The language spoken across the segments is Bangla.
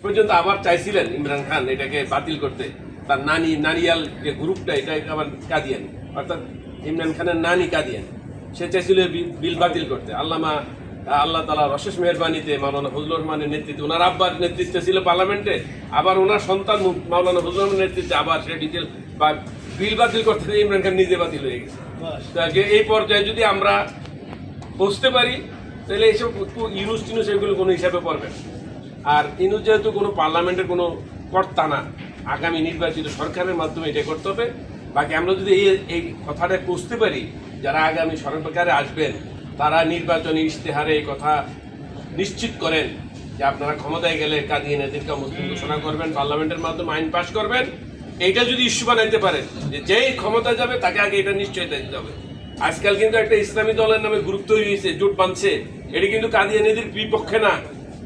পর্যন্ত আবার চাইছিলেন ইমরান খান এটাকে বাতিল করতে, তার নানিয়াল যে গ্রুপটা এটা আবার কাদিয়ানি, অর্থাৎ ইমরান খানের নানি কাদিয়ানি, সে চাইছিল বিল বাতিল করতে। আল্লাহ তাআলার অশেষ মেহেরবানিতে মাওলানা ফজলুর রহমানের নেতৃত্বে, ওনার আব্বার নেতৃত্বে ছিল পার্লামেন্টে, আবার ওনার সন্তান মাওলানা ফজলুর রহমানের নেতৃত্বে আবার সে বিল বাতিল করতে ইমরান খান নিজে বাতিল হয়ে গেছে। এই পর্যায়ে যদি আমরা বুঝতে পারি তাহলে এইসব ইউনুস টিনুস এগুলো কোনো হিসাবে পড়বে না। আর ইউনুস যেহেতু কোনো পার্লামেন্টের কোনো কর্তা না, আগামী নির্বাচিত সরকারের মাধ্যমে এটা করতে হবে। বাকি আমরা যদি এই কথাটা বুঝতে পারি, যারা আগামী সরকারে আসবেন তারা নির্বাচনী ইশতেহারে এই কথা নিশ্চিত করেন যে আপনারা ক্ষমতায় গেলে কাদিয়ানীদেরকে মুসলিম ঘোষণা করবেন, পার্লামেন্টের মাধ্যমে আইন পাশ করবেন। এইটা যদি ইস্যু বানাইতে পারেন যে যেই ক্ষমতায় যাবে তাকে আগে এটা নিশ্চয়তা দিতে হবে। আজকাল কিন্তু একটা ইসলামী দলের নামে গ্রুপ তৈরি হয়েছে, জোট বাঁধছে, এটি কিন্তু কাদিয়ানীদের বিপক্ষে না।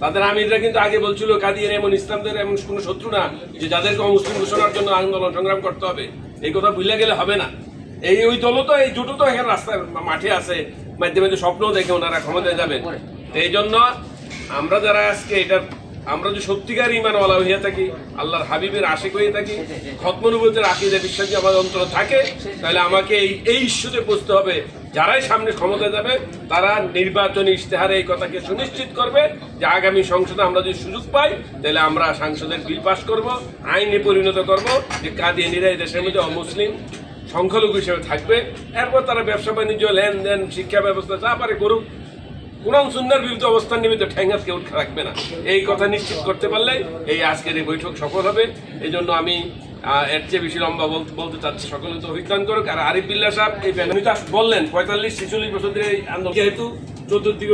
তাদের আমিররা কিন্তু আগে বলছিল কাদিয়ানী এমন ইসলামদের এমন কোনো শত্রু না যে যাদেরকে অমুসলিম ঘোষণার জন্য আন্দোলন সংগ্রাম করতে হবে। এই কথা ভুলে গেলে হবে না। ওই দলও তো, এই জোটও তো এখানে রাস্তায় মাঠে আছে, মাঝে মাঝে স্বপ্নও দেখে ওনারা ক্ষমতায় যাবেন। এই জন্য আমরা যারা আজকে আমরা যে সত্যিকার ঈমানওয়ালা হইয়া থাকি, আল্লাহর হাবিবের আশিক হয়ে থাকি, খতম নবুয়তের আকীদা বিশ্বাস যদি আমার অন্তরে থাকে, তাহলে আমাকে এই ইস্যুতে বুঝতে হবে যারাই সামনে ক্ষমতায় যাবে তারা নির্বাচনী ইশতেহারে এই কথাকে সুনিশ্চিত করবে যে আগামী সংসদে আমরা যদি সুযোগ পাই তাহলে আমরা সংসদের বিল পাস করব, আইনে পরিণত করব যে কাদিয়ানীরা এই দেশের মধ্যে অমুসলিম সংখ্যালঘু হিসেবে থাকবে। এরপর তারা ব্যবসা বাণিজ্য, লেনদেন, শিক্ষা ব্যবস্থা যা পারে করুক, কোরআন সুন্নাহর বিরুদ্ধে অবস্থান নিবে তো ঠ্যাঙ্গাত কেউ রাখবে না। এই কথা নিশ্চিত করতে পারলে এই আজকের এই বৈঠক সফল হবে। এই জন্য আমি এর চেয়ে বেশি লম্বা বলতে চাচ্ছি, সকলে তো অভিজ্ঞান করুক। আর আরিফ বিল্লাহ সাহেব এই বললেন 45-46 বছর ধরে এই আন্দোলন, যেহেতু চতুর্দিকে